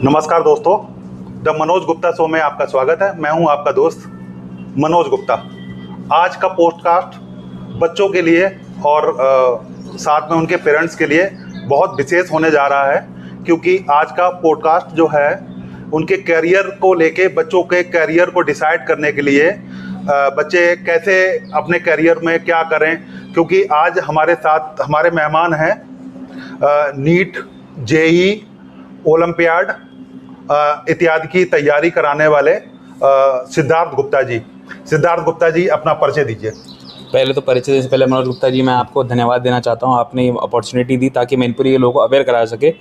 नमस्कार दोस्तों, the Manoj Gupta show में आपका स्वागत है। मैं हूं आपका दोस्त मनोज गुप्ता। आज का पॉडकास्ट बच्चों के लिए और साथ में उनके पेरेंट्स के लिए बहुत विशेष होने जा रहा है, क्योंकि आज का पॉडकास्ट जो है उनके कैरियर को लेके, बच्चों के कैरियर को डिसाइड करने के लिए, बच्चे कैसे अपने कैरियर में क्या करें। क्योंकि आज हमारे साथ हमारे मेहमान हैं नीट, जेई, ओलंपियाड इत्यादि की तैयारी कराने वाले सिद्धार्थ गुप्ता जी। सिद्धार्थ गुप्ता जी, अपना परिचय दीजिए। पहले तो परिचय से पहले मनोज गुप्ता जी, मैं आपको धन्यवाद देना चाहता हूं। आपने ये अपॉर्चुनिटी दी ताकि मैनपुरी के लोगों को अवेयर करा सके।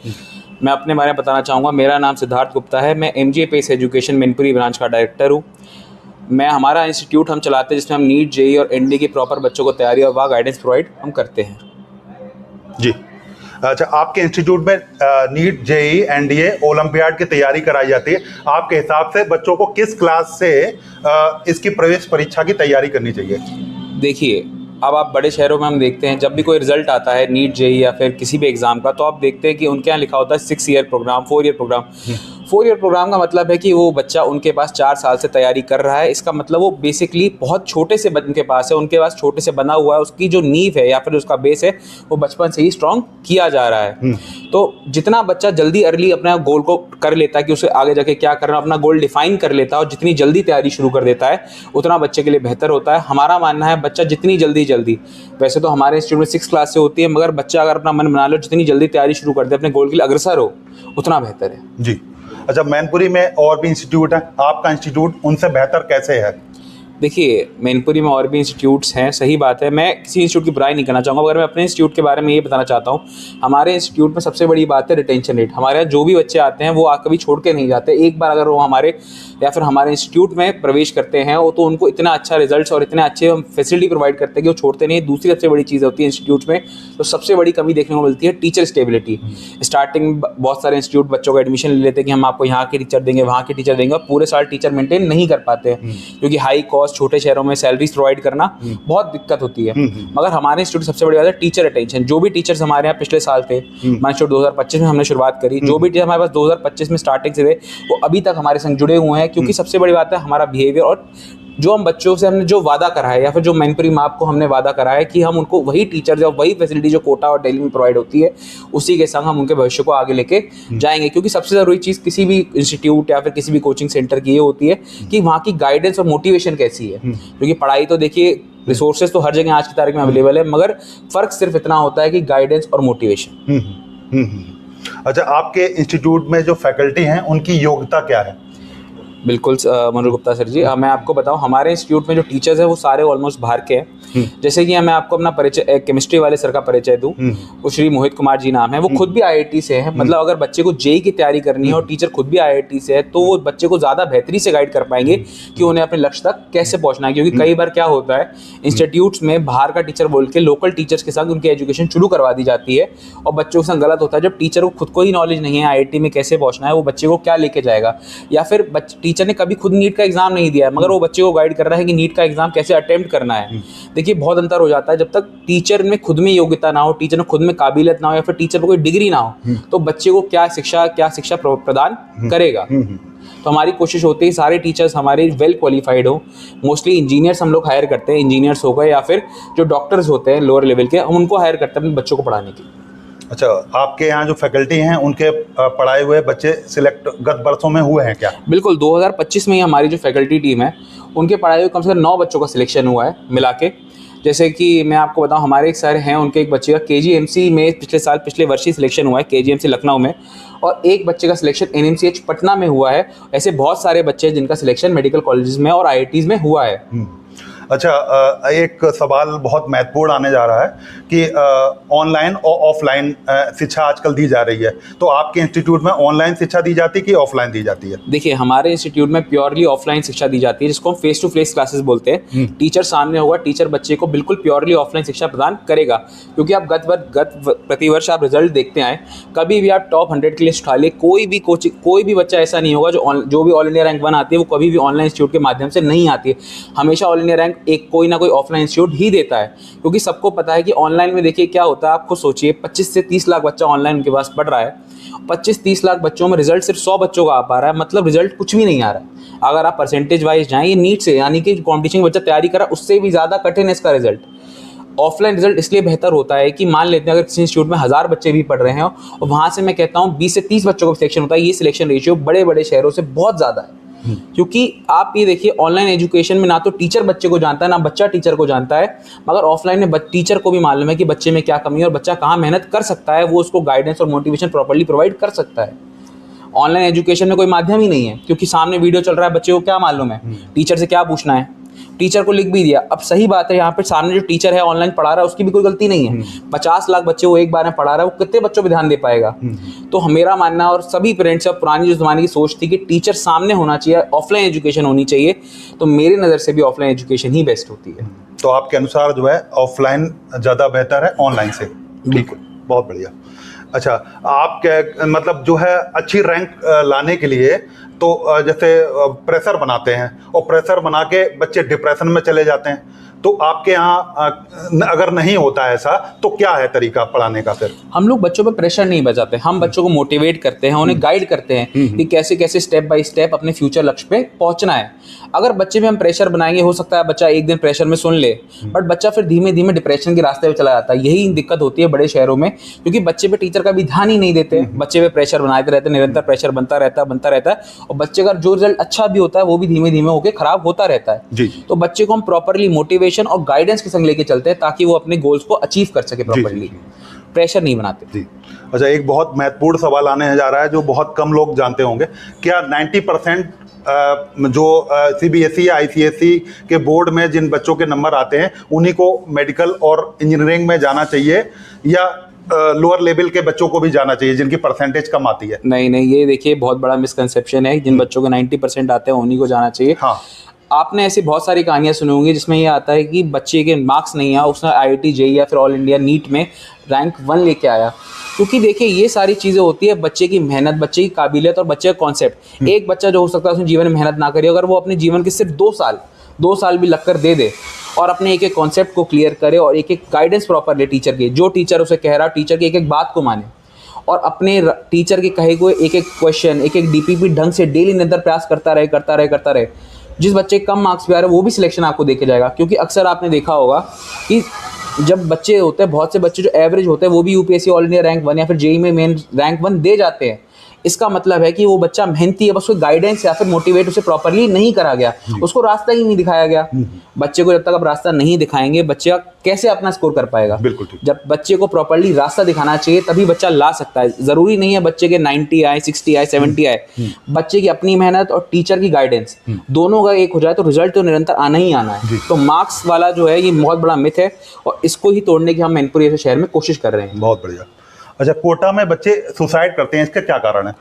मैं अपने बारे में बताना चाहूँगा। मेरा नाम सिद्धार्थ गुप्ता है। मैं MGA pace education Mainpuri branch का डायरेक्टर हूँ। हमारा इंस्टीट्यूट हम चलाते हैं जिसमें हम नीट, जेई और ND की प्रॉपर बच्चों को तैयारी और वह गाइडेंस प्रोवाइड हम करते हैं। जी अच्छा, आपके इंस्टीट्यूट में नीट, जेई, NDA, ओलंपियाड की तैयारी कराई जाती है। आपके हिसाब से बच्चों को किस क्लास से इसकी प्रवेश परीक्षा की तैयारी करनी चाहिए? देखिए, अब आप बड़े शहरों में हम देखते हैं, जब भी कोई रिजल्ट आता है नीट, जेई या फिर किसी भी एग्ज़ाम का, तो आप देखते हैं कि उनके यहाँ लिखा होता है 6 year programme, 4 year programme. 4 year programme का मतलब है कि वो बच्चा उनके पास 4 साल से तैयारी कर रहा है। इसका मतलब वो बेसिकली बहुत छोटे से उनके पास छोटे से बना हुआ है। उसकी जो नींव है या फिर उसका बेस है वो बचपन से ही स्ट्रॉन्ग किया जा रहा है। तो जितना बच्चा जल्दी अर्ली अपना गोल को कर लेता है कि उसे आगे जाके क्या करना, अपना गोल डिफाइन कर लेता है और जितनी जल्दी तैयारी शुरू कर देता है, उतना बच्चे के लिए बेहतर होता है। हमारा मानना है बच्चा जितनी जल्दी वैसे तो हमारे इंस्टीट्यूट में 6 क्लास से होती है, मगर बच्चा अगर अपना मन बना लो, जितनी जल्दी तैयारी शुरू कर दे, अपने गोल के लिए अग्रसर हो, उतना बेहतर है। जी। अच्छा, मैनपुरी में और भी इंस्टीट्यूट है, आपका इंस्टीट्यूट उनसे बेहतर कैसे है? देखिए, मैनपुरी में और भी इंस्टीट्यूट्स हैं, सही बात है। मैं किसी इंस्टीट्यूट की बुराई नहीं करना चाहूँगा, मगर मैं अपने इंस्टीट्यूट के बारे में ये बताना चाहता हूँ। हमारे इंस्टीट्यूट में सबसे बड़ी बात है रिटेंशन रेट। हमारे यहाँ जो भी बच्चे आते हैं वो कभी छोड़ के नहीं जाते। एक बार अगर वो हमारे इंस्टीट्यूट में प्रवेश करते हैं वो, तो उनको इतना अच्छा रिजल्ट्स और इतने अच्छे हम फैसिलिटी प्रोवाइड करते हैं कि वो छोड़ते नहीं। दूसरी सबसे बड़ी चीज़ होती है इंस्टीट्यूट में, तो सबसे बड़ी कमी देखने को मिलती है टीचर स्टेबिलिटी। स्टार्टिंग में बहुत सारे इंस्टीट्यूट बच्चों का एडमिशन ले लेते हैं कि हम आपको यहाँ के टीचर देंगे, वहाँ के टीचर देंगे, और पूरे साल टीचर मेंटेन नहीं कर पाते हैं, क्योंकि हाई कॉस्ट छोटे शहरों में सैलरीज प्रोवाइड करना बहुत दिक्कत होती है। मगर हमारे इंस्टीट्यूट सबसे बड़ी बात है टीचर अटेंशन। जो भी टीचर्स हमारे यहाँ पिछले साल थे, हमारे इंस्टीट्यूट 2025 में हमने शुरुआत करी, जो भी टीचर हमारे पास 2025 में स्टार्टिंग से थे वो अभी तक हमारे संग जुड़े हुए हैं। क्योंकि सबसे बड़ी बात है हमारा बिहेवियर, और जो हम बच्चों से हमने जो वादा करा है या फिर जो मैनपुरी में आपको हमने वादा करा है कि हम उनको वही टीचर्स या वही फैसिलिटी जो कोटा और दिल्ली में प्रोवाइड होती है, उसी के संग हम उनके भविष्य को आगे लेके जाएंगे। क्योंकि सबसे ज़रूरी चीज़ किसी भी इंस्टीट्यूट या फिर किसी भी कोचिंग सेंटर की ये होती है कि वहाँ की गाइडेंस और मोटिवेशन कैसी है। क्योंकि पढ़ाई तो देखिए, रिसोर्सेज तो हर जगह आज की तारीख में अवेलेबल है, मगर फ़र्क सिर्फ इतना होता है कि गाइडेंस और मोटिवेशन। अच्छा, आपके इंस्टीट्यूट में जो फैकल्टी हैं उनकी योग्यता क्या है? बिल्कुल मनोज गुप्ता सर जी, मैं आपको बताऊं, हमारे इंस्टीट्यूट में जो टीचर्स हैं वो सारे ऑलमोस्ट बाहर के हैं। जैसे कि मैं आपको अपना परिचय, केमिस्ट्री वाले सर का परिचय दूं, वो श्री मोहित कुमार जी नाम है। वो खुद भी IIT से हैं। मतलब अगर बच्चे को जेई की तैयारी करनी है और टीचर खुद भी IIT से है, तो वो बच्चे को ज़्यादा बेहतरी से गाइड कर पाएंगे कि उन्हें अपने लक्ष्य तक कैसे पहुँचना है। क्योंकि कई बार क्या होता है, इंस्टीट्यूट्स में बाहर का टीचर बोल के लोकल टीचर्स के साथ उनकी एजुकेशन शुरू करवा दी जाती है, और बच्चों के साथ गलत होता है। जब टीचर को खुद को ही नॉलेज नहीं है IIT में कैसे पहुँचना है, वो बच्चे को क्या लेके जाएगा। या फिर टीचर ने कभी खुद नीट का एग्जाम नहीं दिया है, मगर वो बच्चे को गाइड कर रहा है कि नीट का एग्जाम कैसे अटेम्प्ट करना है। देखिए, बहुत अंतर हो जाता है। जब तक टीचर में खुद में योग्यता ना हो, टीचर में खुद में काबिलियत ना हो, या फिर टीचर को कोई डिग्री ना हो, तो बच्चे को क्या शिक्षा प्रदान करेगा। तो हमारी कोशिश होती है सारे टीचर्स हमारे वेल क्वालिफाइड हो। मोस्टली इंजीनियर्स हम लोग हायर करते हैं, इंजीनियर्स हो गए या फिर जो डॉक्टर्स होते हैं लोअर लेवल के, हम उनको हायर करते हैं अपने बच्चों को पढ़ाने के लिए। अच्छा, आपके यहाँ जो फैकल्टी हैं उनके पढ़ाए हुए बच्चे सिलेक्ट गत वर्षों में हुए हैं क्या? बिल्कुल, 2025 में ही हमारी जो फैकल्टी टीम है उनके पढ़ाए हुए कम से कम 9 बच्चों का सिलेक्शन हुआ है मिला के। जैसे कि मैं आपको बताऊं, हमारे एक सर हैं, उनके एक बच्चे का KGMC में पिछले वर्ष ही सिलेक्शन हुआ है, KGMC लखनऊ में, और एक बच्चे का सिलेक्शन NMCH पटना में हुआ है। ऐसे बहुत सारे बच्चे हैं जिनका सिलेक्शन मेडिकल कॉलेजेस में और IITs में हुआ है। अच्छा, एक सवाल बहुत महत्वपूर्ण आने जा रहा है कि ऑनलाइन और ऑफलाइन शिक्षा आजकल दी जा रही है, तो आपके इंस्टीट्यूट में ऑनलाइन शिक्षा दी जाती है कि ऑफलाइन दी जाती है? देखिए, हमारे इंस्टीट्यूट में प्योरली ऑफलाइन शिक्षा दी जाती है, जिसको हम फेस टू फेस क्लासेस बोलते हैं। टीचर सामने होगा, टीचर बच्चे को बिल्कुल प्योरली ऑफलाइन शिक्षा प्रदान करेगा। क्योंकि आप प्रतिवर्ष आप रिजल्ट देखते आए, कभी भी आप टॉप 100 की लिस्ट उठा लिए, कोई भी बच्चा ऐसा नहीं होगा जो भी ऑल इंडिया रैंक 1 आती है वो कभी भी ऑनलाइन इंस्टीट्यूट के माध्यम से नहीं आती है। हमेशा ऑल इंडिया रैंक कोई ना कोई ऑफलाइन इंस्टीट्यूट ही देता है। क्योंकि सबको पता है कि ऑनलाइन में देखिए क्या होता है, आप खुद सोचिए, 25 से 30 लाख बच्चा ऑनलाइन उनके पास पढ़ रहा है। 25-30 लाख बच्चों में रिजल्ट सिर्फ 100 बच्चों का आ पा रहा है, मतलब रिजल्ट कुछ भी नहीं आ रहा है। अगर आप परसेंटेज वाइज जाएं, ये नीट से यानी कि कॉम्पिटिशन में बच्चा तैयारी करा उससे भी ज़्यादा कठिन है इसका रिजल्ट। ऑफलाइन रिजल्ट इसलिए बेहतर होता है कि मान लेते हैं अगर किसी इंस्टीट्यूट में 1000 बच्चे भी पढ़ रहे हैं और वहाँ से मैं कहता हूँ 20 से 30 बच्चों का सिलेक्शन होता है, ये सिलेक्शन रेशियो बड़े बड़े शहरों से बहुत ज़्यादा है। क्योंकि आप ये देखिए ऑनलाइन एजुकेशन में ना तो टीचर बच्चे को जानता है ना बच्चा टीचर को जानता है, मगर ऑफलाइन में टीचर को भी मालूम है कि बच्चे में क्या कमी है और बच्चा कहाँ मेहनत कर सकता है, वो उसको गाइडेंस और मोटिवेशन प्रॉपर्ली प्रोवाइड कर सकता है। ऑनलाइन एजुकेशन में कोई माध्यम ही नहीं है, क्योंकि सामने वीडियो चल रहा है, बच्चे को क्या मालूम है टीचर से क्या पूछना है, टीचर को लिख भी दिया। अब सही बात है, यहाँ पे सामने जो टीचर है ऑनलाइन पढ़ा रहा है उसकी भी कोई गलती नहीं है। 50 लाख बच्चे वो एक बार में पढ़ा रहा है, वो कितने बच्चों पे ध्यान दे पाएगा। तो मेरा मानना और सभी पेरेंट्स का पुरानी जो ज़माने की सोच थी कि टीचर सामने होना चाहिए, ऑफलाइन एजुकेशन होनी चाहिए, तो मेरी नज़र से भी ऑफलाइन एजुकेशन ही बेस्ट होती है। तो आपके अनुसार जो है ऑफलाइन ज़्यादा बेहतर है ऑनलाइन से? ठीक है, बहुत बढ़िया। अच्छा, आप क्या मतलब जो है अच्छी रैंक लाने के लिए तो जैसे प्रेशर बनाते हैं और प्रेशर बना के बच्चे डिप्रेशन में चले जाते हैं, तो आपके यहाँ अगर नहीं होता है ऐसा तो क्या है तरीका पढ़ाने का? फिर हम लोग बच्चों पे प्रेशर नहीं बजाते, हम बच्चों को मोटिवेट करते हैं, उन्हें गाइड करते हैं कि कैसे कैसे स्टेप बाय स्टेप अपने फ्यूचर लक्ष्य पे पहुंचना है। अगर बच्चे में हम प्रेशर बनाएंगे, हो सकता है बच्चा एक दिन प्रेशर में सुन ले, बट बच्चा फिर धीमे धीमे डिप्रेशन के रास्ते पे चला जाता है। यही दिक्कत होती है बड़े शहरों में, क्योंकि बच्चे पे टीचर का भी ध्यान ही नहीं देते, बच्चे पे प्रेशर बनाते रहते, निरंतर प्रेशर बनता रहता है, और बच्चे का जो रिजल्ट अच्छा भी होता है वो भी धीमे धीमे होकर खराब होता रहता है जी। तो बच्चे को हम प्रॉपरली मोटिवेशन और गाइडेंस के संग लेके चलते हैं ताकि वो अपने गोल्स को अचीव कर सके प्रॉपरली, प्रेशर नहीं बनाते जी। अच्छा, एक बहुत महत्वपूर्ण सवाल आने जा रहा है जो बहुत कम लोग जानते होंगे। क्या 90% जो CBSE या ICSE के बोर्ड में जिन बच्चों के नंबर आते हैं उन्हीं को मेडिकल और इंजीनियरिंग में जाना चाहिए, या लोअर लेवल के बच्चों को भी जाना चाहिए जिनकी परसेंटेज कम आती है? नहीं, ये देखिए बहुत बड़ा मिसकंसेप्शन है। जिन बच्चों के 90% आते हैं उन्हीं को जाना चाहिए। हाँ, आपने ऐसी बहुत सारी कहानियां सुनी होंगी जिसमें ये आता है कि बच्चे के मार्क्स नहीं आया, उसने IIT JEE या फिर ऑल इंडिया नीट में रैंक 1 लेके आया। क्योंकि देखिए ये सारी चीज़ें होती है बच्चे की मेहनत, बच्चे की काबिलियत और बच्चे का कॉन्सेप्ट। एक बच्चा जो हो सकता है उसने जीवन में मेहनत ना करी, अगर वो अपने जीवन के सिर्फ 2 साल भी लगकर दे दे और अपने एक एक कॉन्सेप्ट को क्लियर करे और एक एक गाइडेंस प्रॉपर ले टीचर की, जो टीचर उसे कह रहा टीचर की एक एक बात को माने और अपने टीचर के कहे हुए एक एक क्वेश्चन, एक एक DPP ढंग से डेली निरंतर प्रयास करता रहे, जिस बच्चे कम मार्क्स भी आ रहे हैं वो भी सिलेक्शन आपको देके जाएगा। क्योंकि अक्सर आपने देखा होगा कि जब बच्चे होते हैं, बहुत से बच्चे जो एवरेज होते हैं वो भी UPSC ऑल इंडिया रैंक 1 या फिर JEE में मेन रैंक 1 दे जाते हैं। इसका मतलब है कि वो बच्चा मेहनती है, बस उसको गाइडेंस या फिर मोटिवेट उसे प्रॉपरली नहीं करा गया, उसको रास्ता ही नहीं दिखाया गया। बच्चे को जब तक आप रास्ता नहीं दिखाएंगे बच्चा कैसे अपना स्कोर कर पाएगा? बिल्कुल ठीक। जब बच्चे को प्रॉपरली रास्ता दिखाना चाहिए तभी बच्चा ला सकता है। जरूरी नहीं है बच्चे के 90 आए, 60 आए, 70 आए, बच्चे की अपनी मेहनत और टीचर की गाइडेंस दोनों का एक हो जाए तो रिजल्ट तो निरंतर आना ही आना है। तो मार्क्स वाला जो है ये बहुत बड़ा मिथ है और इसको ही तोड़ने की हम मैनपुरी जैसे शहर में कोशिश कर रहे हैं। बहुत बढ़िया। अच्छा, कोटा में बच्चे सुसाइड करते हैं, इसका क्या कारण है?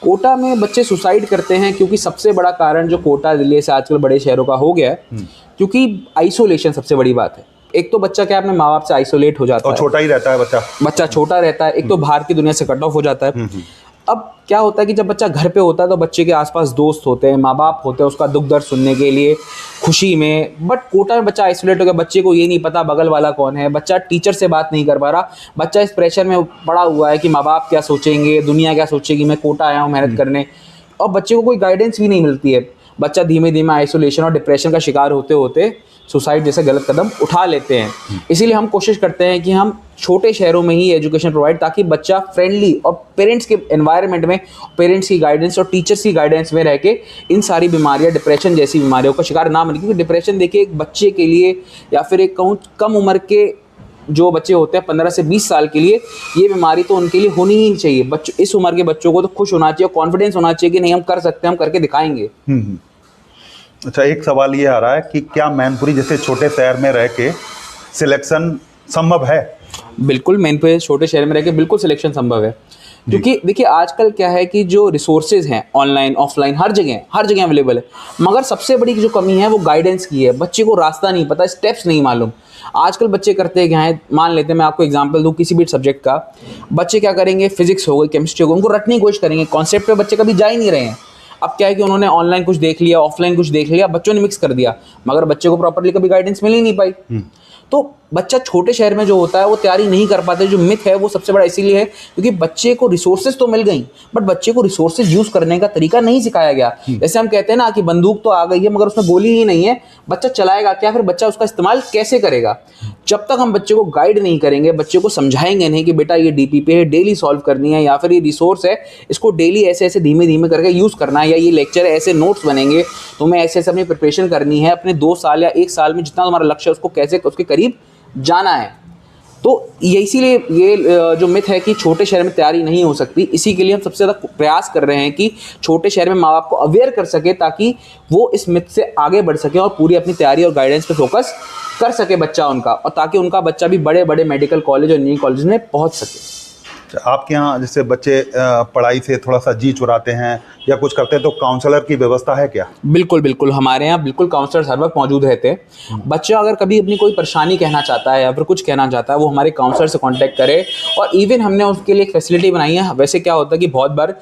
कोटा में बच्चे सुसाइड करते हैं क्योंकि सबसे बड़ा कारण जो कोटा दिल्ली से आजकल बड़े शहरों का हो गया है, क्योंकि आइसोलेशन सबसे बड़ी बात है। एक तो बच्चा क्या अपने माँ बाप से आइसोलेट हो जाता है और छोटा ही रहता है, बच्चा छोटा रहता है, एक तो बाहर की दुनिया से कट ऑफ हो जाता है। अब क्या होता है कि जब बच्चा घर पे होता है तो बच्चे के आसपास दोस्त होते हैं, माँ बाप होते हैं उसका दुख दर्द सुनने के लिए, खुशी में। बट कोटा में बच्चा आइसोलेट हो गया, बच्चे को ये नहीं पता बगल वाला कौन है, बच्चा टीचर से बात नहीं कर पा रहा, बच्चा इस प्रेशर में पड़ा हुआ है कि माँ बाप क्या सोचेंगे, दुनिया क्या सोचेगी, मैं कोटा आया हूँ मेहनत करने, और बच्चे को कोई गाइडेंस भी नहीं मिलती है। बच्चा धीमे धीमे आइसोलेशन और डिप्रेशन का शिकार होते होते सुसाइड जैसे गलत कदम उठा लेते हैं। इसीलिए हम कोशिश करते हैं कि हम छोटे शहरों में ही एजुकेशन प्रोवाइड, ताकि बच्चा फ्रेंडली और पेरेंट्स के एनवायरनमेंट में, पेरेंट्स की गाइडेंस और टीचर्स की गाइडेंस में रह के इन सारी बीमारियां, डिप्रेशन जैसी बीमारियों का शिकार ना बने। क्योंकि डिप्रेशन देखिए एक बच्चे के लिए या फिर एक कहूँ कम उम्र के जो बच्चे होते हैं 15 से 20 साल के लिए, ये बीमारी तो उनके लिए होनी ही नहीं चाहिए। बच्चों, इस उम्र के बच्चों को तो खुश होना चाहिए, कॉन्फिडेंस होना चाहिए कि नहीं हम कर सकते हैं, हम करके दिखाएंगे। अच्छा, एक सवाल ये आ रहा है कि क्या मैनपुरी जैसे छोटे शहर में रह के सिलेक्शन संभव है? बिल्कुल, मैनपुरी छोटे शहर में रह के बिल्कुल सिलेक्शन संभव है। क्योंकि देखिए आजकल क्या है कि जो रिसोर्सेज हैं ऑनलाइन ऑफलाइन हर जगह अवेलेबल है, मगर सबसे बड़ी जो कमी है वो गाइडेंस की है। बच्चे को रास्ता नहीं पता, स्टेप्स नहीं मालूम। आजकल बच्चे करते क्या है, मान लेते हैं, मैं आपको एग्जांपल दूं किसी भी सब्जेक्ट का, बच्चे क्या करेंगे, फिजिक्स हो गई, केमिस्ट्री हो गई, उनको रटने की कोशिश करेंगे, कॉन्सेप्ट पे बच्चे कभी जा ही नहीं रहे हैं। अब क्या है कि उन्होंने ऑनलाइन कुछ देख लिया, ऑफलाइन कुछ देख लिया, बच्चों ने मिक्स कर दिया, मगर बच्चे को प्रॉपर्ली कभी गाइडेंस मिल ही नहीं पाई। तो बच्चा छोटे शहर में जो होता है वो तैयारी नहीं कर पाते। जो मिथ है वो सबसे बड़ा इसीलिए है क्योंकि बच्चे को रिसोर्सेज तो मिल गई बट बच्चे को रिसोर्सेज यूज करने का तरीका नहीं सिखाया गया। जैसे हम कहते हैं ना कि बंदूक तो आ गई है मगर उसमें गोली ही नहीं है, बच्चा चलाएगा क्या, फिर बच्चा उसका इस्तेमाल कैसे करेगा। जब तक हम बच्चे को गाइड नहीं करेंगे, बच्चे को समझाएंगे नहीं कि बेटा ये DPP है, डेली सॉल्व करनी है, या फिर ये रिसोर्स है, इसको डेली ऐसे ऐसे धीमे धीमे करके यूज करना है, या ये लेक्चर है ऐसे नोट्स बनेंगे, तुम्हें ऐसे ऐसे अपनी प्रिपरेशन करनी है, अपने 2 साल या 1 साल में जितना तुम्हारा लक्ष्य है उसको कैसे उसके करीब जाना है। तो ये इसीलिए ये जो मिथ है कि छोटे शहर में तैयारी नहीं हो सकती, इसी के लिए हम सबसे ज़्यादा प्रयास कर रहे हैं कि छोटे शहर में माँ बाप को अवेयर कर सके ताकि वो इस मिथ से आगे बढ़ सके और पूरी अपनी तैयारी और गाइडेंस पे फोकस कर सके बच्चा उनका, और ताकि उनका बच्चा भी बड़े बड़े मेडिकल कॉलेज और इंजीनियरिंग कॉलेज में पहुँच सके। आपके यहाँ जैसे बच्चे पढ़ाई से थोड़ा सा जी चुराते हैं या कुछ करते हैं तो काउंसलर की व्यवस्था है क्या? बिल्कुल बिल्कुल, हमारे यहाँ बिल्कुल काउंसलर हर वक्त मौजूद रहते हैं। बच्चा अगर कभी अपनी कोई परेशानी कहना चाहता है या फिर कुछ कहना चाहता है वो हमारे काउंसलर से कांटेक्ट करे, और इवन हमने उसके लिए एक फैसिलिटी बनाई है। वैसे क्या होता है कि बहुत बार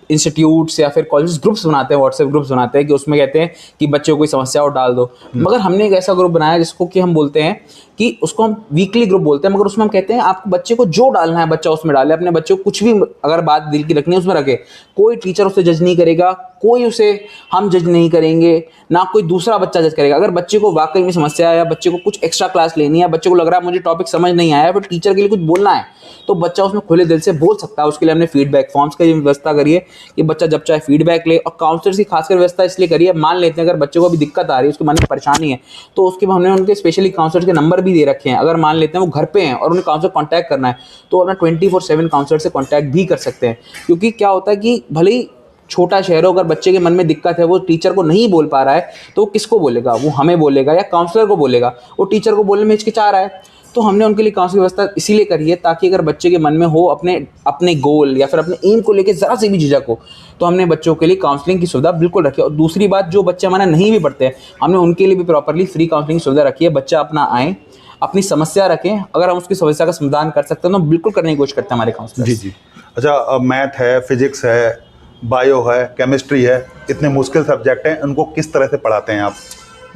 इंस्टीट्यूट्स या फिर कॉलेज ग्रुप्स बनाते हैं, व्हाट्सएप ग्रुप्स बनाते हैं कि उसमें कहते हैं कि बच्चों को कोई समस्या और डाल दो, मगर हमने एक ऐसा ग्रुप बनाया जिसको कि हम बोलते हैं कि उसको हम वीकली ग्रुप बोलते हैं, मगर उसमें हम कहते हैं आपको बच्चे को जो डालना है बच्चा उसमें डाले, अपने बच्चे को कुछ भी अगर बात दिल की रखनी है उसमें रखे। कोई टीचर उसे जज नहीं करेगा, कोई उसे हम जज नहीं करेंगे, ना कोई दूसरा बच्चा जज करेगा। अगर बच्चे को वाकई में समस्या है या बच्चे को कुछ एक्स्ट्रा क्लास लेनी है, बच्चे को लग रहा है मुझे टॉपिक समझ नहीं आया फिर टीचर के लिए कुछ बोलना है, तो बच्चा उसमें खुले दिल से बोल सकता है। उसके लिए हमने फीडबैक फॉर्म्स की व्यवस्था करी है कि बच्चा जब चाहे फीडबैक ले, और काउंसलर्स की खासकर व्यवस्था इसलिए करी है, मान लेते हैं अगर बच्चे को अभी दिक्कत आ रही है, उसके मन में परेशानी है, तो उसके हमने उनके स्पेशली काउंसलर्स के नंबर भी दे रखे हैं। अगर मान लेते हैं वो घर पे हैं और उन्हें काउंसलर कॉन्टैक्ट करना है तो अपना 24/7 काउंसलर से कॉन्टैक्ट भी कर सकते हैं। क्योंकि क्या होता है कि भले ही छोटा शहर हो, अगर बच्चे के मन में दिक्कत है, वो टीचर को नहीं बोल पा रहा है, तो वो किसको बोलेगा? वो हमें बोलेगा या काउंसलर को बोलेगा। वो टीचर को बोलने में हिचकिचा रहा है, तो हमने उनके लिए काउंसलिंग व्यवस्था इसीलिए करी है ताकि अगर बच्चे के मन में हो अपने गोल या फिर अपने एम को लेकर ज़रा सी भी झिझक हो, तो हमने बच्चों के लिए काउंसलिंग की सुविधा बिल्कुल रखी है। और दूसरी बात, जो बच्चे हमारा नहीं भी पढ़ते हैं, हमने उनके लिए भी प्रॉपरली फ्री काउंसलिंग की सुविधा रखी है। बच्चा अपना आए, अपनी समस्या रखें, अगर हम उसकी समस्या का समाधान कर सकते हैं तो बिल्कुल करने की कोशिश करते हैं हमारे काउंसलर। जी जी। अच्छा, मैथ है, फिजिक्स है, बायो है, केमिस्ट्री है, इतने मुश्किल सब्जेक्ट हैं, उनको किस तरह से पढ़ाते हैं आप?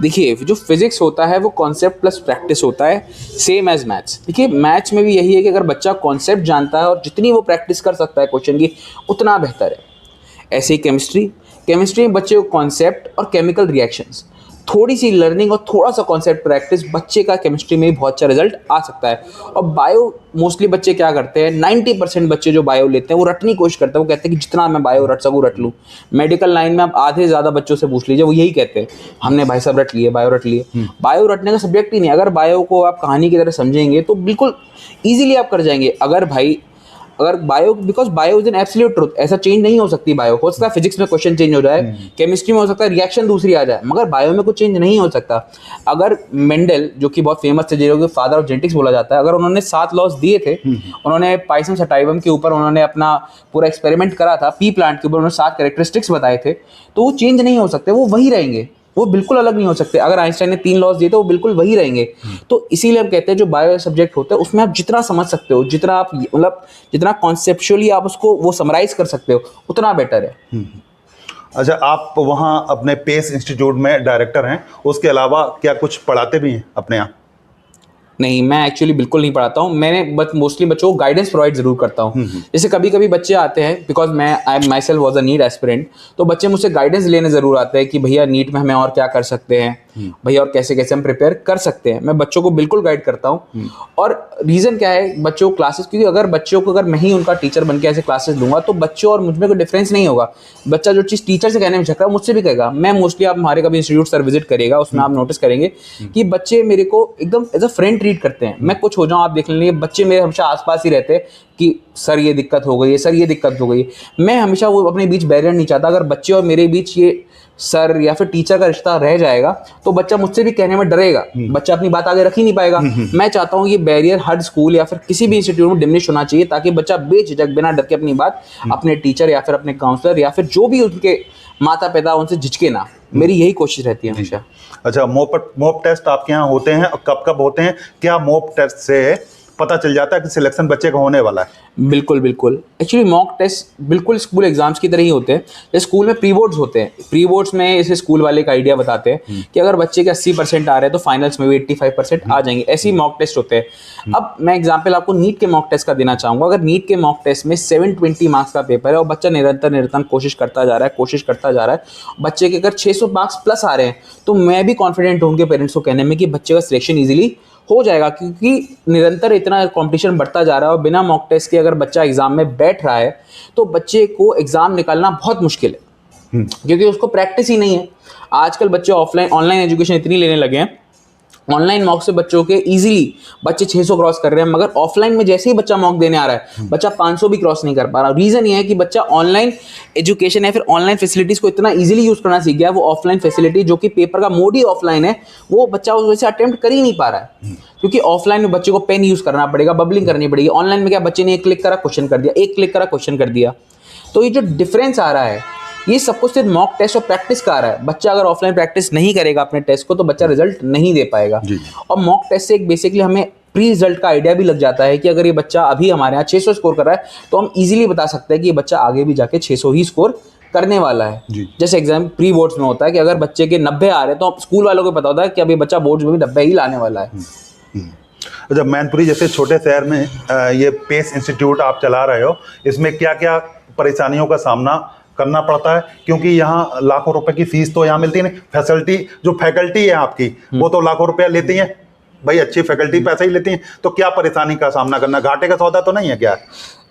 देखिए, जो फिजिक्स होता है वो कॉन्सेप्ट प्लस प्रैक्टिस होता है, सेम एज मैथ्स। देखिए, मैथ्स में भी यही है कि अगर बच्चा कॉन्सेप्ट जानता है और जितनी वो प्रैक्टिस कर सकता है क्वेश्चन की, उतना बेहतर है। ऐसे ही केमिस्ट्री में बच्चे को कॉन्सेप्ट और केमिकल रिएक्शंस, थोड़ी सी लर्निंग और थोड़ा सा कॉन्सेप्ट प्रैक्टिस, बच्चे का केमिस्ट्री में भी बहुत अच्छा रिजल्ट आ सकता है। और बायो मोस्टली बच्चे क्या करते हैं, 90% बच्चे जो बायो लेते हैं वो रटने की कोशिश करते हैं। वो कहते हैं कि जितना मैं बायो रट सकूँ रट लूँ। मेडिकल लाइन में आप आधे से ज़्यादा बच्चों से पूछ लीजिए, वो यही कहते हैं हमने भाई साहब रट लिए, बायो रट लिए। बायो रटने का सब्जेक्ट ही नहीं। अगर बायो को आप कहानी की तरह समझेंगे तो बिल्कुल ईजिली आप कर जाएंगे। अगर bio, because bio is an absolute truth, ऐसा चेंज नहीं हो सकती। बायो हो सकता है फिजिक्स में क्वेश्चन चेंज हो जाए, केमिस्ट्री में हो सकता है रिएक्शन दूसरी आ जाए, मगर बायो में कुछ चेंज नहीं हो सकता। अगर मेंडल, जो कि बहुत फेमस थे, जिनको फादर ऑफ जेनेटिक्स बोला जाता है, अगर उन्होंने 7 लॉज दिए थे, उन्होंने पाइसम सटाइवम के ऊपर उन्होंने अपना पूरा एक्सपेरिमेंट करा था, पी प्लांट के ऊपर उन्होंने 7 कैरेक्टरिस्टिक्स बताए थे, तो वो चेंज नहीं हो सकते, वो वही रहेंगे, वो बिल्कुल अलग नहीं हो सकते। अगर आइंस्टाइन ने 3 लॉज दिए तो वो बिल्कुल वही रहेंगे। तो इसीलिए हम कहते हैं जो बायो सब्जेक्ट होता है उसमें आप जितना समझ सकते हो, जितना आप मतलब जितना कॉन्सेप्चुअली आप उसको वो समराइज कर सकते हो, उतना बेटर है। अच्छा, आप वहाँ अपने पेस इंस्टीट्यूट में डायरेक्टर हैं, उसके अलावा क्या कुछ पढ़ाते भी हैं अपने यहाँ? नहीं, मैं एक्चुअली बिल्कुल नहीं पढ़ाता हूँ। मैंने मोस्टली बच्चों को गाइडेंस प्रोवाइड जरूर करता हूँ। जैसे कभी कभी बच्चे आते हैं, because I myself was a NEET aspirant, तो बच्चे मुझसे गाइडेंस लेने जरूर आते हैं कि भैया नीट में हमें और क्या कर सकते हैं, भैया और कैसे कैसे हम प्रिपेयर कर सकते हैं। मैं बच्चों को बिल्कुल गाइड करता हूँ। और रीज़न क्या है, बच्चों को क्लासेस, क्योंकि अगर बच्चों को अगर मैं ही उनका टीचर बन के ऐसे क्लासेस दूंगा तो बच्चों और मुझ में कोई डिफरेंस नहीं होगा। बच्चा जो चीज़ टीचर से कहने में झक रहा है मुझसे भी कहेगा। मैं मोस्टली, आप हमारे कभी इंस्टीट्यूट सर विजिट करेगा, उसमें आप नोटिस करेंगे कि बच्चे मेरे को एकदम एज अ फ्रेंड ट्रीट करते हैं। मैं कुछ हो जाऊँ, आप देख लेंगे बच्चे मेरे हमेशा आसपास ही रहते हैं कि सर ये दिक्कत हो गई है, सर ये दिक्कत हो गई है। मैं हमेशा वो अपने बीच बैरियर नहीं चाहता। अगर बच्चे और मेरे बीच ये सर या फिर टीचर का रिश्ता रह जाएगा तो बच्चा मुझसे भी कहने में डरेगा, बच्चा अपनी बात आगे रख ही नहीं पाएगा। मैं चाहता हूँ ये बैरियर हर स्कूल या फिर किसी भी इंस्टीट्यूट में डिमिनिश होना चाहिए, ताकि बच्चा बेझिझक बिना डर के अपनी बात अपने टीचर या फिर अपने काउंसलर या फिर जो भी उनके माता पिता उनसे झिझके ना। मेरी यही कोशिश रहती है हमेशा। अच्छा, मॉक टेस्ट आपके यहाँ होते हैं और कब कब होते हैं? क्या मॉक टेस्ट से पता चल जाता है कि सिलेक्शन बच्चे का होने वाला है। बिल्कुल बिल्कुल। एक्चुअली मॉक टेस्ट बिल्कुल स्कूल एग्जाम्स की तरह ही होते हैं। जैसे स्कूल में प्री बोर्ड्स होते हैं, प्री बोर्ड्स में इसे स्कूल वाले एक आइडिया बताते हैं कि अगर बच्चे के 80% आ रहे हैं तो फाइनल्स में भी 85% आ जाएंगे। ऐसे ही मॉक टेस्ट होते हैं। अब मैं एग्जाम्पल आपको नीट के मॉक टेस्ट का देना चाहूँगा। अगर नीट के मॉक टेस्ट में 720 मार्क्स का पेपर है और बच्चा निरंतर कोशिश करता जा रहा है, बच्चे के अगर 600 मार्क्स प्लस आ रहे हैं तो मैं भी कॉन्फिडेंट हूँ उनके पेरेंट्स को कहने में कि बच्चे का सिलेक्शन ईजिली हो जाएगा, क्योंकि निरंतर इतना कंपटीशन बढ़ता जा रहा है और बिना मॉक टेस्ट के अगर बच्चा एग्जाम में बैठ रहा है तो बच्चे को एग्जाम निकालना बहुत मुश्किल है, क्योंकि उसको प्रैक्टिस ही नहीं है। आजकल बच्चे ऑनलाइन एजुकेशन इतनी लेने लगे हैं, ऑनलाइन मॉक से बच्चों के इजीली बच्चे 600 क्रॉस कर रहे हैं, मगर ऑफलाइन में जैसे ही बच्चा मॉक देने आ रहा है बच्चा 500 भी क्रॉस नहीं कर पा रहा। रीजन ये है कि बच्चा ऑनलाइन एजुकेशन या फिर ऑनलाइन फैसिलिटीज को इतना इजीली यूज करना सीख गया, वो ऑफलाइन फैसिलिटी जो कि पेपर का मोड ही ऑफलाइन है वो बच्चा उस वजह से अटेम्प्ट कर ही नहीं पा रहा है, क्योंकि ऑफलाइन में बच्चे को पेन यूज करना पड़ेगा, बबलिंग करनी पड़ेगी। ऑनलाइन में क्या, बच्चे ने एक क्लिक करा क्वेश्चन कर दिया, एक क्लिक करा क्वेश्चन कर दिया। तो ये जो डिफरेंस आ रहा है ये सब कुछ सिर्फ मॉक टेस्ट और प्रैक्टिस का आ रहा है। बच्चा अगर ऑफलाइन प्रैक्टिस नहीं करेगा अपने टेस्ट को तो बच्चा रिजल्ट नहीं दे पाएगा। और मॉक टेस्ट से एक बेसिकली हमें प्री रिजल्ट का आइडिया भी लग जाता है कि अगर ये बच्चा अभी हमारे यहाँ 600 स्कोर कर रहा है तो हम इजीली बता सकते हैं कि ये बच्चा आगे भी जाके 600 ही स्कोर करने वाला है। जैसे एग्जाम प्री बोर्ड्स में होता है कि अगर बच्चे के 90 आ रहे हैं तो स्कूल वालों को पता होता है कि अभी बच्चा बोर्ड्स में भी 90 ही लाने वाला है। जब मैनपुरी जैसे छोटे शहर में ये पेस इंस्टीट्यूट आप चला रहे हो, इसमें क्या क्या परेशानियों का सामना करना पड़ता है? क्योंकि यहाँ लाखों रुपए की फीस तो यहाँ मिलती नहीं, फैकल्टी है आपकी वो तो लाखों रुपया लेती है भाई, अच्छी फैकल्टी पैसा ही लेती हैं, तो क्या परेशानी का सामना करना, घाटे का सौदा तो नहीं है क्या?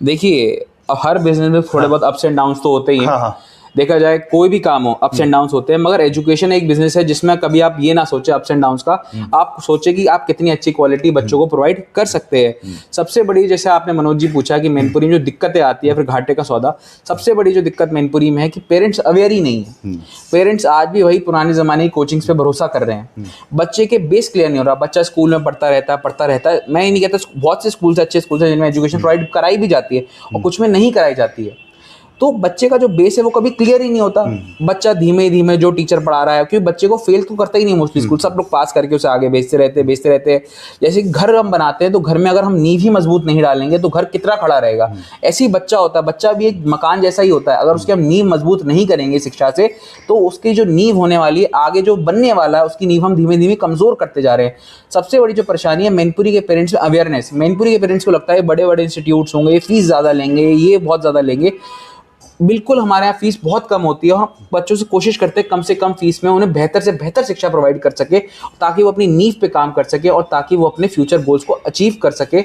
देखिए हर बिजनेस में थोड़े बहुत अप्स एंड डाउन्स तो होते ही हैं। देखा जाए कोई भी काम हो अप्स एंड डाउन्स होते हैं, मगर एजुकेशन एक बिजनेस है जिसमें कभी आप ये ना सोचे अप्स एंड डाउन्स का, आप सोचे कि आप कितनी अच्छी क्वालिटी बच्चों को प्रोवाइड कर सकते हैं। सबसे बड़ी, जैसे आपने मनोज जी पूछा कि मैनपुरी में जो दिक्कतें आती है फिर घाटे का सौदा, सबसे बड़ी जो दिक्कत मैनपुरी में है कि पेरेंट्स अवेयर ही नहीं है। पेरेंट्स आज भी वही पुराने जमाने की कोचिंग्स पे भरोसा कर रहे हैं। बच्चे के बेस क्लियर नहीं हो रहा, बच्चा स्कूल में पढ़ता रहता है। मैं ये नहीं कहता, बहुत से स्कूल अच्छे स्कूल हैं जिनमें एजुकेशन प्रोवाइड कराई भी जाती है और कुछ में नहीं कराई जाती है। तो बच्चे का जो बेस है वो कभी क्लियर ही नहीं होता। बच्चा धीमे धीमे जो टीचर पढ़ा रहा है, क्योंकि बच्चे को फेल तो करता ही नहीं मोस्टली स्कूल, सब लोग पास करके उसे आगे भेजते रहते हैं। जैसे घर हम बनाते हैं तो घर में अगर हम नींव ही मजबूत नहीं डालेंगे तो घर कितना खड़ा रहेगा। ऐसे ही बच्चा होता है, बच्चा भी एक मकान जैसा ही होता है, अगर उसकी हम नींव मजबूत नहीं करेंगे शिक्षा से तो उसकी जो नींव होने वाली है, आगे जो बनने वाला है, उसकी नींव हम धीमे धीमे कमजोर करते जा रहे हैं। सबसे बड़ी जो परेशानी है मैनपुरी के पेरेंट्स में अवेयरनेस। मैनपुरी के पेरेंट्स को लगता है बड़े बड़े इंस्टीट्यूट्स होंगे, फीस ज़्यादा लेंगे, ये बहुत ज़्यादा लेंगे। बिल्कुल हमारे यहाँ फीस बहुत कम होती है और हम बच्चों से कोशिश करते हैं कम से कम फीस में उन्हें बेहतर से बेहतर शिक्षा प्रोवाइड कर सके, ताकि वो अपनी नींव पे काम कर सके और ताकि वो अपने फ्यूचर गोल्स को अचीव कर सके।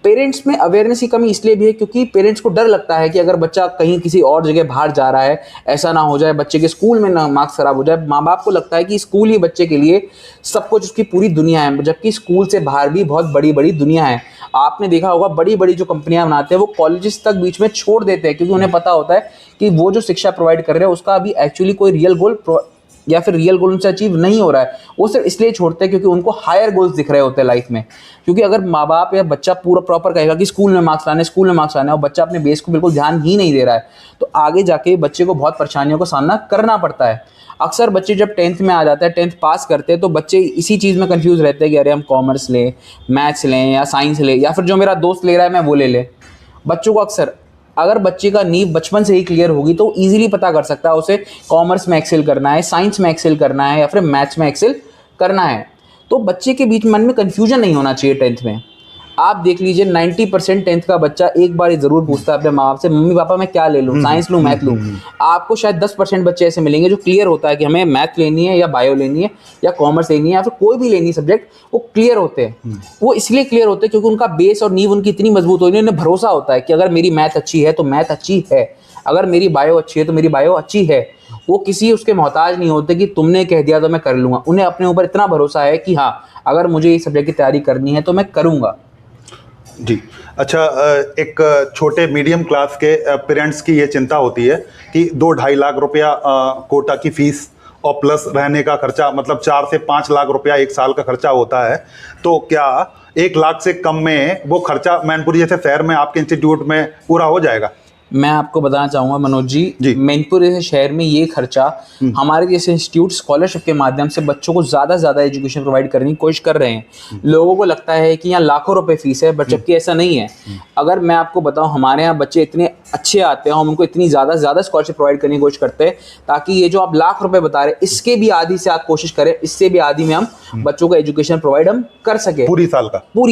पेरेंट्स में अवेयरनेस की कमी इसलिए भी है क्योंकि पेरेंट्स को डर लगता है कि अगर बच्चा कहीं किसी और जगह बाहर जा रहा है, ऐसा ना हो जाए बच्चे के स्कूल में ना मार्क्स खराब हो जाए। माँ बाप को लगता है कि स्कूल ही बच्चे के लिए सब कुछ, उसकी पूरी दुनिया है, जबकि स्कूल से बाहर भी बहुत बड़ी बड़ी दुनिया है। आपने देखा होगा बड़ी बड़ी जो कंपनियां बनाते हैं वो कॉलेजेस तक बीच में छोड़ देते हैं, क्योंकि उन्हें पता होता है कि वो जो शिक्षा प्रोवाइड कर रहे हैं उसका अभी एक्चुअली कोई रियल गोल या फिर रियल गोल उनसे अचीव नहीं हो रहा है। वो सिर्फ इसलिए छोड़ते हैं क्योंकि उनको हायर गोल्स दिख रहे होते हैं लाइफ में। क्योंकि अगर माँ बाप या बच्चा पूरा प्रॉपर कहेगा कि स्कूल में मार्क्स लाने और बच्चा अपने बेस को बिल्कुल ध्यान ही नहीं दे रहा है तो आगे जाके बच्चे को बहुत परेशानियों का सामना करना पड़ता है। अक्सर बच्चे जब 10th में आ जाते हैं, 10th पास करते हैं, तो बच्चे इसी चीज़ में कंफ्यूज रहते हैं कि अरे हम कॉमर्स लें, मैथ्स लें या साइंस लें, या फिर जो मेरा दोस्त ले रहा है मैं वो ले लें। बच्चों को अक्सर, अगर बच्चे का नींव बचपन से ही क्लियर होगी तो इजीली पता कर सकता है उसे कॉमर्स में एक्सेल करना है, साइंस में एक्सेल करना है या फिर मैथ्स में एक्सेल करना है। तो बच्चे के बीच मन में कन्फ्यूजन नहीं होना चाहिए 10th में। आप देख लीजिए 90% 10th का बच्चा एक बार ज़रूर पूछता है अपने माँ बाप से, मम्मी पापा मैं क्या ले लूँ, साइंस लूँ मैथ लूँ। आपको शायद 10% बच्चे ऐसे मिलेंगे जो क्लियर होता है कि हमें मैथ लेनी है या बायो लेनी है या कॉमर्स लेनी है या फिर कोई भी लेनी सब्जेक्ट, वो क्लियर होते हैं। वो इसलिए क्लियर होते हैं क्योंकि उनका बेस और नींव उनकी इतनी मजबूत होती है, उन्हें भरोसा होता है कि अगर मेरी मैथ अच्छी है तो मैथ अच्छी है, अगर मेरी बायो अच्छी है तो मेरी बायो अच्छी है। वो किसी उसके मोहताज नहीं होते कि तुमने कह दिया तो मैं कर लूँगा। उन्हें अपने ऊपर इतना भरोसा है कि हाँ अगर मुझे इस सब्जेक्ट की तैयारी करनी है तो मैं करूँगा। जी अच्छा, एक छोटे मीडियम क्लास के पेरेंट्स की ये चिंता होती है कि 2-2.5 लाख रुपया कोटा की फीस और प्लस रहने का खर्चा, मतलब 4 से 5 लाख रुपया एक साल का खर्चा होता है। तो क्या 1 लाख से कम में वो खर्चा मैनपुरी जैसे शहर में आपके इंस्टीट्यूट में पूरा हो जाएगा? मैं आपको बताना चाहूँगा मनोज जी, मैनपुरी जैसे शहर में ये खर्चा हमारे जैसे इंस्टीट्यूट स्कॉलरशिप के माध्यम से बच्चों को ज़्यादा से ज़्यादा एजुकेशन प्रोवाइड करने की कोशिश कर रहे हैं। लोगों को लगता है कि यहाँ लाखों रुपए फीस है, बट जबकि ऐसा नहीं है। अगर मैं आपको बताऊँ, हमारे यहाँ बच्चे इतने अच्छे आते हैं, हम उनको इतनी ज़्यादा से ज़्यादा स्कॉलरशिप प्रोवाइड करने की कोशिश करते हैं ताकि ये जो आप लाख रुपए बता रहे हैं इसके भी आधी से आप कोशिश करें, इससे भी आधी में हम बच्चों को एजुकेशन प्रोवाइड हम कर सके पूरी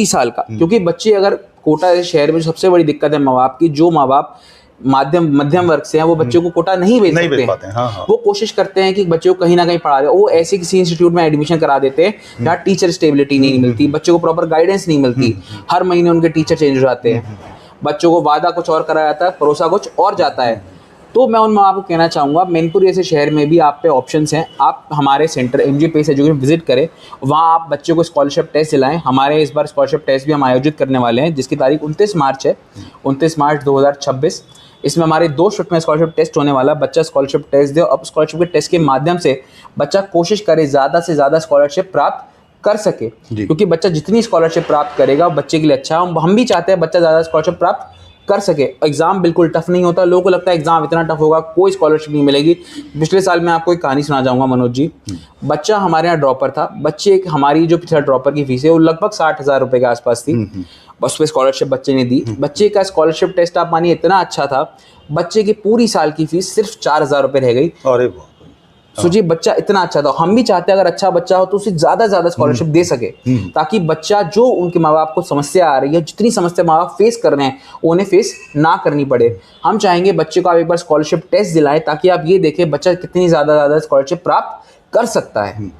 साल का। क्योंकि बच्चे अगर कोटा शहर में सबसे बड़ी दिक्कत है माँ बाप की, जो माँ बाप मध्यम वर्ग से हैं वो बच्चों को कोटा नहीं भेज सकते हैं। हाँ। वो कोशिश करते हैं कि बच्चों को कहीं ना कहीं पढ़ा दे, वो ऐसे किसी इंस्टीट्यूट में एडमिशन करा देते हैं जहाँ टीचर स्टेबिलिटी नहीं मिलती, बच्चों को प्रॉपर गाइडेंस नहीं मिलती, हर महीने उनके टीचर चेंज हो जाते हैं, बच्चों को वादा कुछ और कराया जाता है, परोसा कुछ और जाता है। तो मैं उन माँ बाप को कहना चाहूँगा, मैनपुरी जैसे शहर में भी आप पे ऑप्शंस हैं, आप हमारे centre MG pace education visit करें, वहाँ आप बच्चों को स्कॉलरशिप टेस्ट दिलाएं। हमारे इस बार स्कॉलरशिप टेस्ट भी हम आयोजित करने वाले हैं, जिसकी तारीख 29 मार्च है, 29 मार्च 2026। इसमें हमारे 2 शिफ्ट में स्कॉलरशिप टेस्ट होने वाला। बच्चा स्कॉलरशिप टेस्ट दे, अब स्कॉलरशिप के टेस्ट के माध्यम से बच्चा कोशिश करे ज़्यादा से ज़्यादा स्कॉलरशिप प्राप्त कर सके, क्योंकि बच्चा जितनी स्कॉलरशिप प्राप्त करेगा बच्चे के लिए अच्छा। हम भी चाहते हैं बच्चा ज़्यादा स्कॉलरशिप प्राप्त कर सके। एग्जाम बिल्कुल टफ नहीं होता, लोगों को लगता है एग्जाम इतना टफ होगा, कोई स्कॉलरशिप नहीं मिलेगी। पिछले साल मैं आपको एक कहानी सुना जाऊंगा मनोज जी। बच्चा हमारे यहाँ ड्रॉपर था, बच्चे हमारी जो पिछला ड्रॉपर की फीस है वो लगभग 60,000 रुपए के आसपास थी, बस पे स्कॉलरशिप बच्चे ने दी। बच्चे का स्कॉलरशिप टेस्ट आप मानिए इतना अच्छा था, बच्चे की पूरी साल की फीस सिर्फ 4,000 रुपए रह गई। सोचिए बच्चा इतना अच्छा था। हम भी चाहते हैं अगर अच्छा बच्चा हो तो उसे ज्यादा ज्यादा स्कॉलरशिप दे सके, ताकि बच्चा जो उनके माँ बाप को समस्या आ रही है, जितनी समस्या माँ बाप फेस कर रहे हैं उन्हें फेस ना करनी पड़े। हम चाहेंगे बच्चे को आप एक बार स्कॉलरशिप टेस्ट दिलाएं, ताकि आप ये देखें बच्चा कितनी ज्यादा स्कॉलरशिप प्राप्त कर सकता है।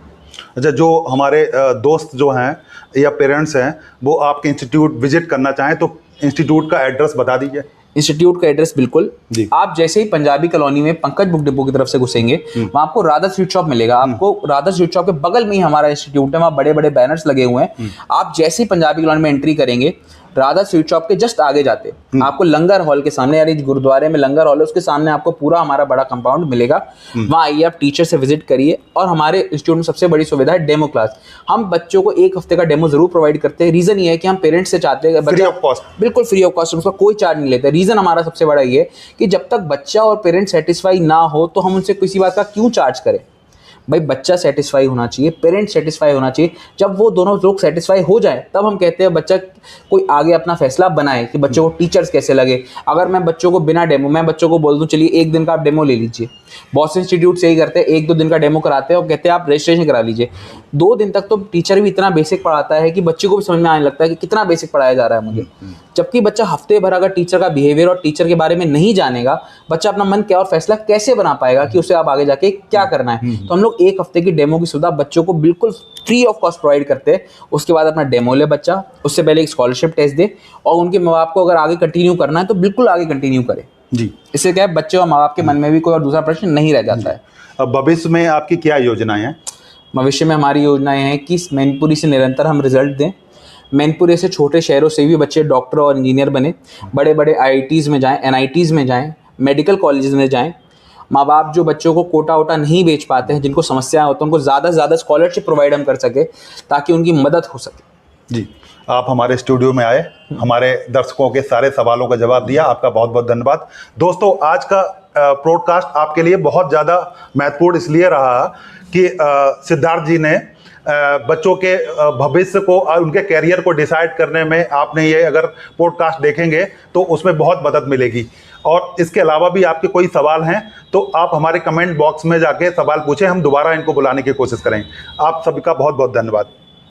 अच्छा, जो हमारे दोस्त जो हैं या पेरेंट्स हैं वो आपके इंस्टीट्यूट विजिट करना चाहें तो इंस्टीट्यूट का एड्रेस बता दीजिए। इंस्टीट्यूट का एड्रेस बिल्कुल, आप जैसे ही पंजाबी कॉलोनी में पंकज बुक डिपो की तरफ से घुसेंगे, वहाँ आपको राधा स्वीट शॉप मिलेगा। आपको राधा स्वीट शॉप के बगल में ही हमारा इंस्टीट्यूट है, वहाँ बड़े बड़े बैनर्स लगे हुए हैं। आप जैसे ही पंजाबी कॉलोनी में एंट्री करेंगे, राधा स्वीट शॉप के जस्ट आगे जाते आपको लंगर हॉल के सामने, यानी गुरुद्वारे में लंगर हॉल है, उसके सामने आपको पूरा हमारा बड़ा कंपाउंड मिलेगा। वहाँ आइए, आप टीचर से विजिट करिए। और हमारे इंस्टीट्यूट में सबसे बड़ी सुविधा है डेमो क्लास। हम बच्चों को 1 हफ्ते का डेमो जरूर प्रोवाइड करते हैं। रीजन ये है कि हम पेरेंट्स से चाहते हैं फ्री ऑफ कॉस्ट, बिल्कुल फ्री ऑफ कॉस्ट, उसका कोई चार्ज नहीं लेते। रीजन हमारा सबसे बड़ा ये कि जब तक बच्चा और पेरेंट्स सेटिस्फाई ना हो तो हम उनसे किसी बात का क्यों चार्ज करें। भाई बच्चा सेटिस्फाई होना चाहिए, पेरेंट सेटिस्फाई होना चाहिए। जब वो दोनों लोग सेटिस्फाई हो जाए तब हम कहते हैं बच्चा कोई आगे अपना फैसला बनाए कि बच्चों को टीचर्स कैसे लगे। अगर मैं बच्चों को बिना डेमो, मैं बच्चों को बोल दूं चलिए 1 दिन का आप डेमो ले लीजिए, बहुत से इंस्टीट्यूट से ही करते हैं, 1-2 दिन का डेमो कराते हैं और कहते हैं आप रजिस्ट्रेशन करा लीजिए। 2 दिन तक तो टीचर भी इतना बेसिक पढ़ाता है कि बच्चे को भी समझ में आने लगता है कि कितना बेसिक पढ़ाया जा रहा है मुझे। जबकि बच्चा हफ्ते भर अगर टीचर का बिहेवियर और टीचर के बारे में नहीं जानेगा, बच्चा अपना मन क्या और फैसला कैसे बना पाएगा कि उसे आप आगे जाके क्या करना है। तो हम लोग 1 हफ्ते की डेमो की सुविधा बच्चों को बिल्कुल फ्री ऑफ कॉस्ट प्रोवाइड करते हैं। उसके बाद अपना डेमो ले बच्चा, उससे पहले एक स्कॉलरशिप टेस्ट दे, और उनके माँ बाप को अगर आगे कंटिन्यू करना है तो बिल्कुल आगे कंटिन्यू करे जी। इससे क्या है, बच्चे और माँ बाप के मन में भी कोई और दूसरा प्रश्न नहीं रह जाता है। अब भविष्य में आपकी क्या योजनाएं हैं? भविष्य में हमारी योजनाएं हैं कि मैनपुरी से निरंतर हम रिजल्ट दें, मैनपुरी से छोटे शहरों से भी बच्चे डॉक्टर और इंजीनियर बने, बड़े बड़े IITs में जाएं, NITs में जाएं, मेडिकल कॉलेजेस में जाएं। माँ बाप जो बच्चों को कोटा वोटा नहीं बेच पाते हैं, जिनको समस्याएं होती हैं, उनको ज़्यादा से ज़्यादा स्कॉलरशिप प्रोवाइड हम कर सके ताकि उनकी मदद हो सके। जी, आप हमारे स्टूडियो में आए, हमारे दर्शकों के सारे सवालों का जवाब दिया, आपका बहुत बहुत धन्यवाद। दोस्तों, आज का प्रोडकास्ट आपके लिए बहुत ज़्यादा महत्वपूर्ण इसलिए रहा कि सिद्धार्थ जी ने बच्चों के भविष्य को, उनके कैरियर को डिसाइड करने में आपने ये अगर पॉडकास्ट देखेंगे तो उसमें बहुत मदद मिलेगी। और इसके अलावा भी आपके कोई सवाल हैं तो आप हमारे कमेंट बॉक्स में जाके सवाल पूछें, हम दोबारा इनको बुलाने की कोशिश करें। आप सभी का बहुत बहुत धन्यवाद।